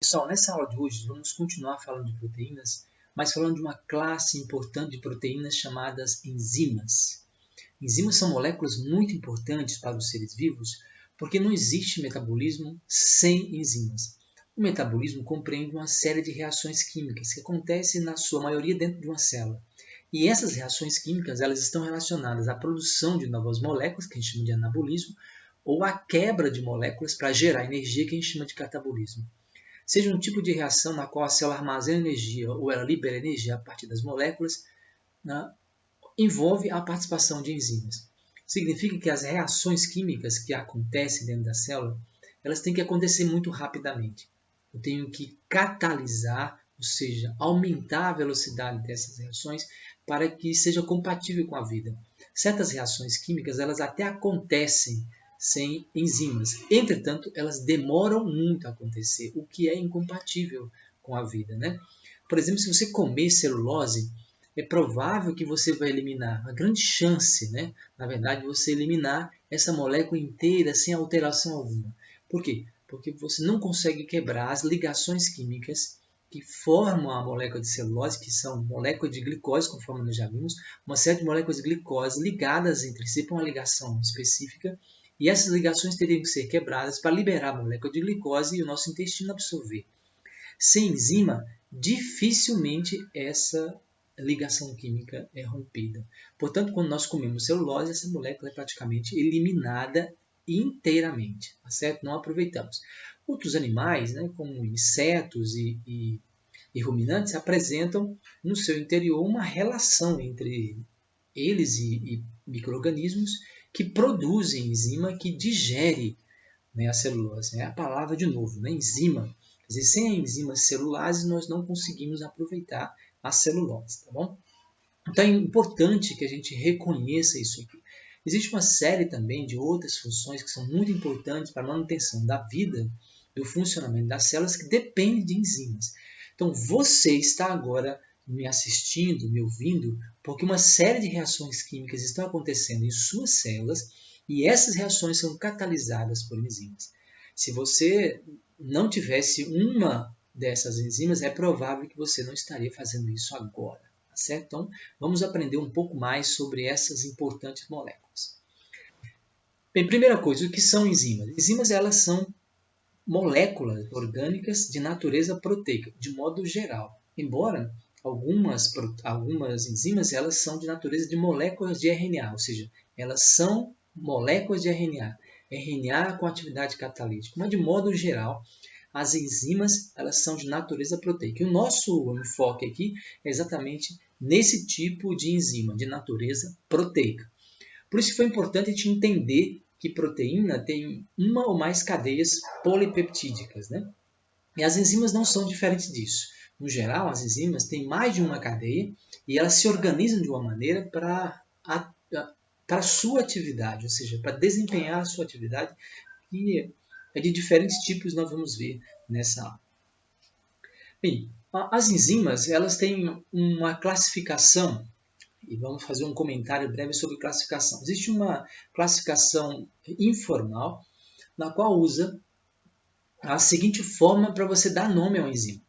Pessoal, nessa aula de hoje vamos continuar falando de proteínas, mas falando de uma classe importante de proteínas chamadas enzimas. Enzimas são moléculas muito importantes para os seres vivos porque não existe metabolismo sem enzimas. O metabolismo compreende uma série de reações químicas que acontecem na sua maioria dentro de uma célula. E essas reações químicas elas estão relacionadas à produção de novas moléculas, que a gente chama de anabolismo, ou à quebra de moléculas para gerar energia, que a gente chama de catabolismo. Seja um tipo de reação na qual a célula armazena energia ou ela libera energia a partir das moléculas, né, envolve a participação de enzimas. Significa que as reações químicas que acontecem dentro da célula, elas têm que acontecer muito rapidamente. Eu tenho que catalisar, ou seja, aumentar a velocidade dessas reações para que seja compatível com a vida. Certas reações químicas, elas até acontecem sem enzimas. Entretanto, elas demoram muito a acontecer, o que é incompatível com a vida, né? Por exemplo, se você comer celulose, é provável que você vai eliminar, uma grande chance, né? Na verdade, você eliminar essa molécula inteira sem alteração alguma. Por quê? Porque você não consegue quebrar as ligações químicas que formam a molécula de celulose, que são moléculas de glicose, conforme nós já vimos, uma série de moléculas de glicose ligadas entre si por uma ligação específica, e essas ligações teriam que ser quebradas para liberar a molécula de glicose e o nosso intestino absorver. Sem enzima, dificilmente essa ligação química é rompida. Portanto, quando nós comemos celulose, essa molécula é praticamente eliminada inteiramente, tá certo? Não aproveitamos. Outros animais, né, como insetos e ruminantes, apresentam no seu interior uma relação entre eles e micro-organismos que produzem enzima que digere, né, a celulose. É a palavra de novo, né, enzima. Quer dizer, sem a enzima celulase nós não conseguimos aproveitar a celulose, tá bom? Então é importante que a gente reconheça isso aqui. Existe uma série também de outras funções que são muito importantes para a manutenção da vida, do funcionamento das células, que dependem de enzimas. Então você está agora me assistindo, me ouvindo, porque uma série de reações químicas estão acontecendo em suas células e essas reações são catalisadas por enzimas. Se você não tivesse uma dessas enzimas, é provável que você não estaria fazendo isso agora. Certo? Então, vamos aprender um pouco mais sobre essas importantes moléculas. Bem, primeira coisa, o que são enzimas? Enzimas elas são moléculas orgânicas de natureza proteica, de modo geral. Embora algumas enzimas elas são de natureza de moléculas de RNA, ou seja, elas são moléculas de RNA, RNA com atividade catalítica, mas de modo geral, as enzimas elas são de natureza proteica. E o nosso enfoque aqui é exatamente nesse tipo de enzima, de natureza proteica. Por isso foi importante a gente entender que proteína tem uma ou mais cadeias polipeptídicas, né? E as enzimas não são diferentes disso. No geral, as enzimas têm mais de uma cadeia e elas se organizam de uma maneira para a sua atividade, ou seja, para desempenhar a sua atividade, que é de diferentes tipos, nós vamos ver nessa aula. Bem, as enzimas elas têm uma classificação, e vamos fazer um comentário breve sobre classificação. Existe uma classificação informal, na qual usa a seguinte forma para você dar nome ao enzima.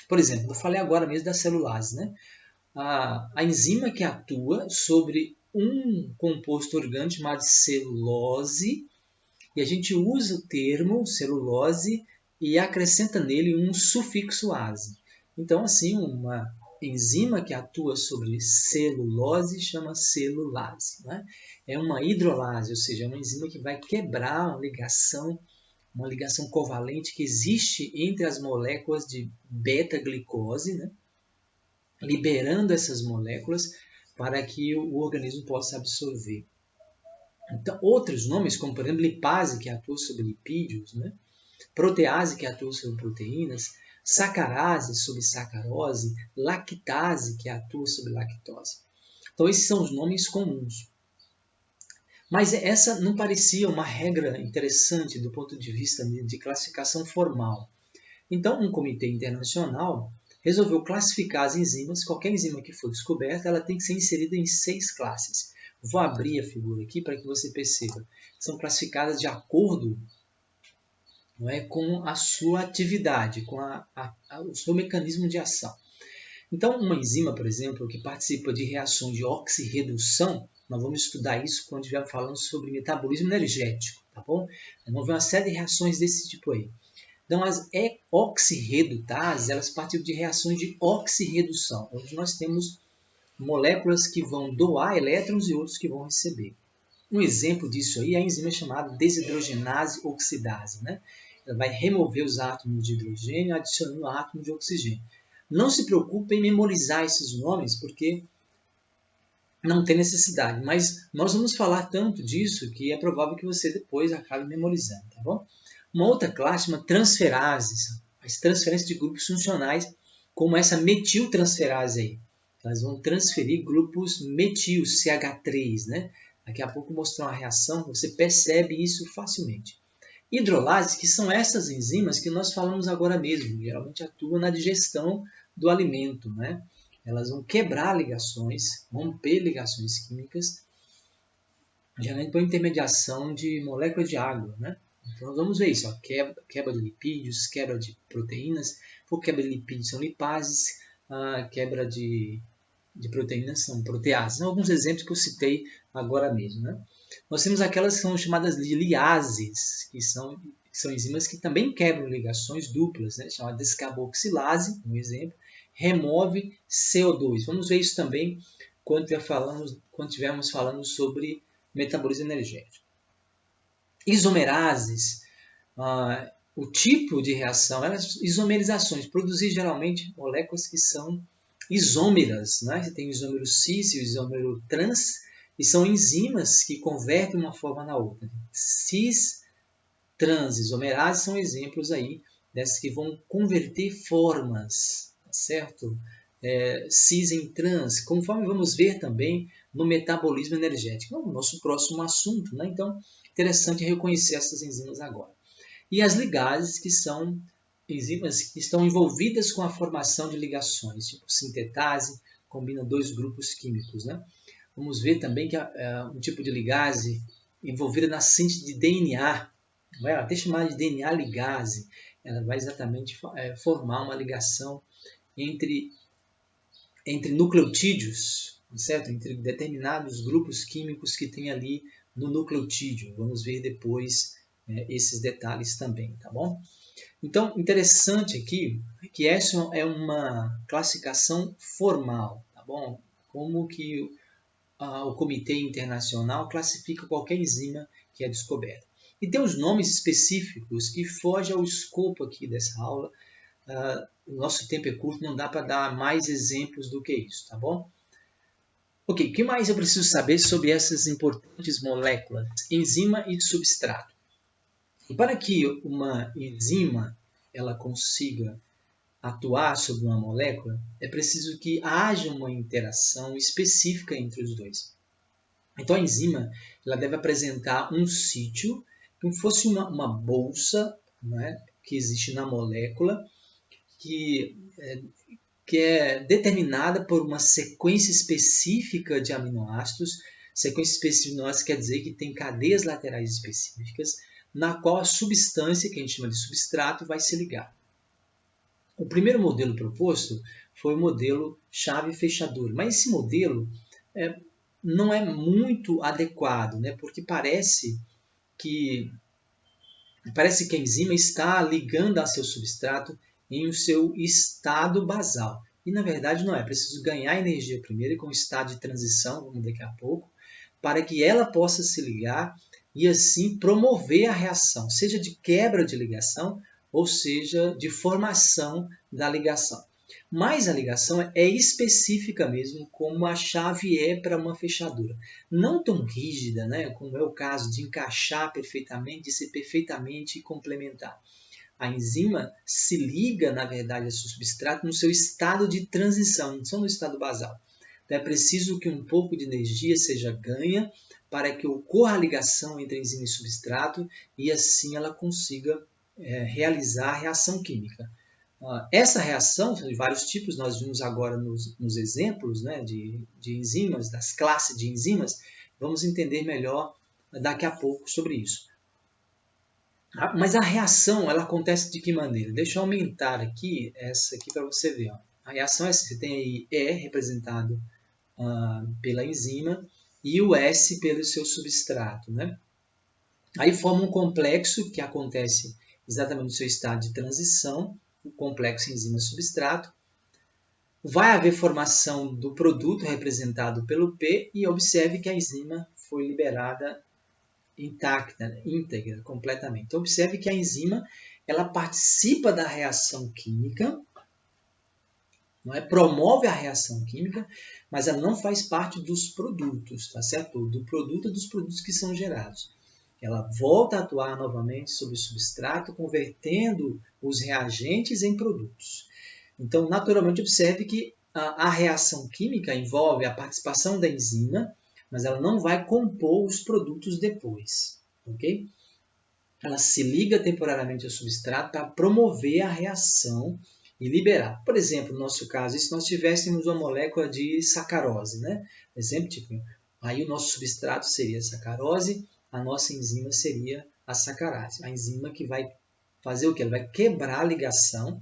Por exemplo, eu falei agora mesmo da celulase, né? A enzima que atua sobre um composto orgânico chamado celulose, e a gente usa o termo celulose e acrescenta nele um sufixo ase. Então, assim, uma enzima que atua sobre celulose chama celulase. Né? É uma hidrolase, ou seja, é uma enzima que vai quebrar uma ligação covalente que existe entre as moléculas de beta-glicose, né? Liberando essas moléculas para que o organismo possa absorver. Então, outros nomes, como por exemplo lipase, que atua sobre lipídios, né? Protease, que atua sobre proteínas, sacarase sobre sacarose, lactase, que atua sobre lactose. Então, esses são os nomes comuns. Mas essa não parecia uma regra interessante do ponto de vista de classificação formal. Então, um comitê internacional resolveu classificar as enzimas. Qualquer enzima que for descoberta, ela tem que ser inserida em 6 classes. Vou abrir a figura aqui para que você perceba. São classificadas de acordo não é, com a sua atividade, com o seu mecanismo de ação. Então, uma enzima, por exemplo, que participa de reações de oxirredução, nós vamos estudar isso quando estiver falando sobre metabolismo energético, tá bom? Nós vamos ver uma série de reações desse tipo aí. Então, as oxirredutases, elas participam de reações de oxirredução, onde nós temos moléculas que vão doar elétrons e outros que vão receber. Um exemplo disso aí é a enzima chamada desidrogenase oxidase, né? Ela vai remover os átomos de hidrogênio adicionando átomos de oxigênio. Não se preocupe em memorizar esses nomes, porque não tem necessidade, mas nós vamos falar tanto disso que é provável que você depois acabe memorizando, tá bom? Uma outra classe chama transferases, as transferências de grupos funcionais, como essa metiltransferase aí. Elas vão transferir grupos metil, CH3, né? Daqui a pouco eu vou mostrar uma reação, você percebe isso facilmente. Hidrolases, que são essas enzimas que nós falamos agora mesmo, geralmente atuam na digestão do alimento, né? Elas vão quebrar ligações, romper ligações químicas, geralmente por intermediação de moléculas de água, né? Então nós vamos ver isso, ó, quebra de lipídios, quebra de proteínas, por quebra de lipídios são lipases, quebra de proteínas são proteases. São alguns exemplos que eu citei agora mesmo, né? Nós temos aquelas que são chamadas de liases, que são enzimas que também quebram ligações duplas, né? Chamada descarboxilase, um exemplo, remove CO2. Vamos ver isso também quando estivermos falando sobre metabolismo energético. Isomerases, o tipo de reação, elas isomerizações, produzir geralmente moléculas que são isômeras, né? Você tem o isômero cis e o isômero trans, e são enzimas que convertem uma forma na outra. Cis, trans, isomerases são exemplos aí dessas que vão converter formas, tá certo? Cis em trans, conforme vamos ver também no metabolismo energético. É o nosso próximo assunto, né? Então, interessante reconhecer essas enzimas agora. E as ligases, que são enzimas que estão envolvidas com a formação de ligações, tipo sintetase, combina dois grupos químicos, né? Vamos ver também que um tipo de ligase envolvida na síntese de DNA, até chamada de DNA ligase, ela vai exatamente formar uma ligação entre nucleotídeos, certo? Entre determinados grupos químicos que tem ali no nucleotídeo. Vamos ver depois esses detalhes também, tá bom? Então, interessante aqui que essa é uma classificação formal, tá bom? Como que o Comitê Internacional classifica qualquer enzima que é descoberta. E tem os nomes específicos que fogem ao escopo aqui dessa aula. O nosso tempo é curto, não dá para dar mais exemplos do que isso, tá bom? Ok, o que mais eu preciso saber sobre essas importantes moléculas, enzima e substrato? E para que uma enzima ela consiga atuar sobre uma molécula, é preciso que haja uma interação específica entre os dois. Então a enzima ela deve apresentar um sítio, como se fosse uma bolsa, né, que existe na molécula, que é determinada por uma sequência específica de aminoácidos. Sequência específica de aminoácidos quer dizer que tem cadeias laterais específicas, na qual a substância, que a gente chama de substrato, vai se ligar. O primeiro modelo proposto foi o modelo chave-fechadura, mas esse modelo não é muito adequado, né? Porque parece que a enzima está ligando a seu substrato em o seu estado basal. E na verdade não é, preciso ganhar energia primeiro e com o estado de transição, vamos daqui a pouco, para que ela possa se ligar e assim promover a reação, seja de quebra de ligação ou seja de formação da ligação. Mas a ligação é específica mesmo, como a chave é para uma fechadura. Não tão rígida, né, como é o caso de encaixar perfeitamente, de ser perfeitamente complementar. A enzima se liga, na verdade, ao seu substrato no seu estado de transição, não no estado basal. Então, é preciso que um pouco de energia seja ganha para que ocorra a ligação entre enzima e substrato e assim ela consiga realizar a reação química. Essa reação, são de vários tipos, nós vimos agora nos exemplos, né, de enzimas, das classes de enzimas, vamos entender melhor daqui a pouco sobre isso. Mas a reação, ela acontece de que maneira? Deixa eu aumentar aqui essa aqui para você ver. Ó. A reação é essa, você tem aí E representado pela enzima e o S pelo seu substrato, né? Aí forma um complexo que acontece exatamente no seu estado de transição, o complexo enzima-substrato. Vai haver formação do produto representado pelo P e observe que a enzima foi liberada intacta, íntegra, completamente. Então, observe que a enzima ela participa da reação química, não é? Promove a reação química, mas ela não faz parte dos produtos, tá certo? Do produto dos produtos que são gerados. Ela volta a atuar novamente sobre o substrato, convertendo os reagentes em produtos. Então, naturalmente, observe que a reação química envolve a participação da enzima, mas ela não vai compor os produtos depois, ok? Ela se liga temporariamente ao substrato para promover a reação e liberar. Por exemplo, no nosso caso, se nós tivéssemos uma molécula de sacarose, né? Exemplo, tipo, aí o nosso substrato seria a sacarose, a nossa enzima seria a sacarase. A enzima que vai fazer o quê? Ela vai quebrar a ligação,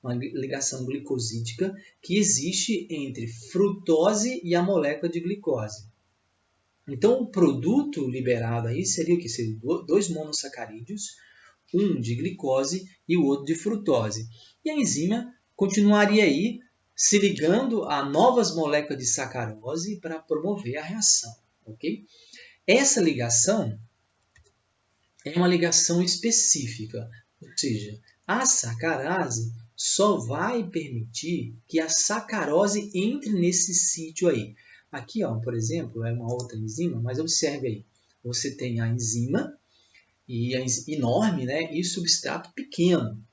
uma ligação glicosídica que existe entre frutose e a molécula de glicose. Então, o produto liberado aí seria o que? Seria 2 monossacarídeos, um de glicose e o outro de frutose. E a enzima continuaria aí se ligando a novas moléculas de sacarose para promover a reação. Okay? Essa ligação é uma ligação específica, ou seja, a sacarase só vai permitir que a sacarose entre nesse sítio aí. Aqui, ó, por exemplo, é uma outra enzima, mas observe aí. Você tem a enzima enorme, né, e o substrato pequeno.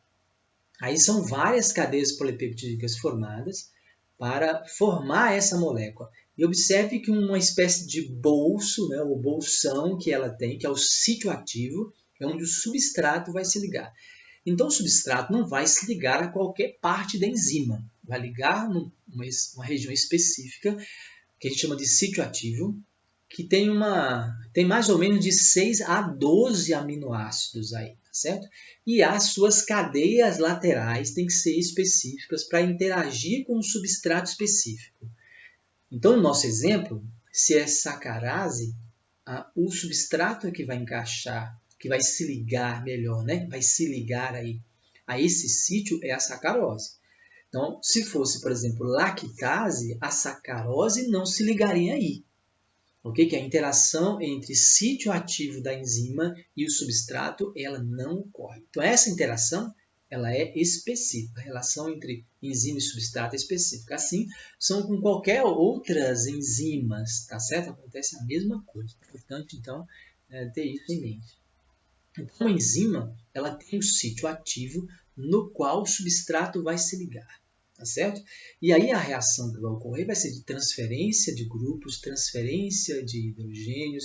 Aí são várias cadeias polipeptídicas formadas para formar essa molécula. E observe que uma espécie de bolso, né, o bolsão que ela tem, que é o sítio ativo, é onde o substrato vai se ligar. Então, o substrato não vai se ligar a qualquer parte da enzima. Vai ligar numa região específica, que a gente chama de sítio ativo, que tem mais ou menos de 6 a 12 aminoácidos aí, tá certo? E as suas cadeias laterais têm que ser específicas para interagir com um substrato específico. Então, no nosso exemplo, se é sacarase, o substrato que vai encaixar, que vai se ligar melhor, né? Vai se ligar aí a esse sítio é a sacarose. Então, se fosse, por exemplo, lactase, a sacarose não se ligaria aí. Okay? Que a interação entre sítio ativo da enzima e o substrato ela não ocorre. Então, essa interação ela é específica. A relação entre enzima e substrato é específica. Assim, são com qualquer outras enzimas, tá certo? Acontece a mesma coisa. Importante, então, ter isso em mente. Então, a enzima ela tem o sítio ativo no qual o substrato vai se ligar. Tá certo? E aí a reação que vai ocorrer vai ser de transferência de grupos, transferência de hidrogênios,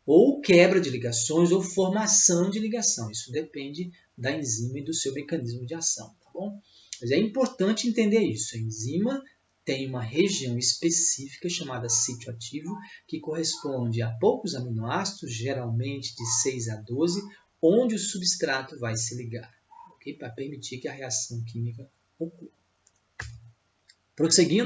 ou quebra de ligações, ou formação de ligação. Isso depende da enzima e do seu mecanismo de ação, tá bom? Mas é importante entender isso. A enzima tem uma região específica chamada sítio ativo, que corresponde a poucos aminoácidos, geralmente de 6 a 12, onde o substrato vai se ligar, okay? Para permitir que a reação química ocorra. Prosseguindo,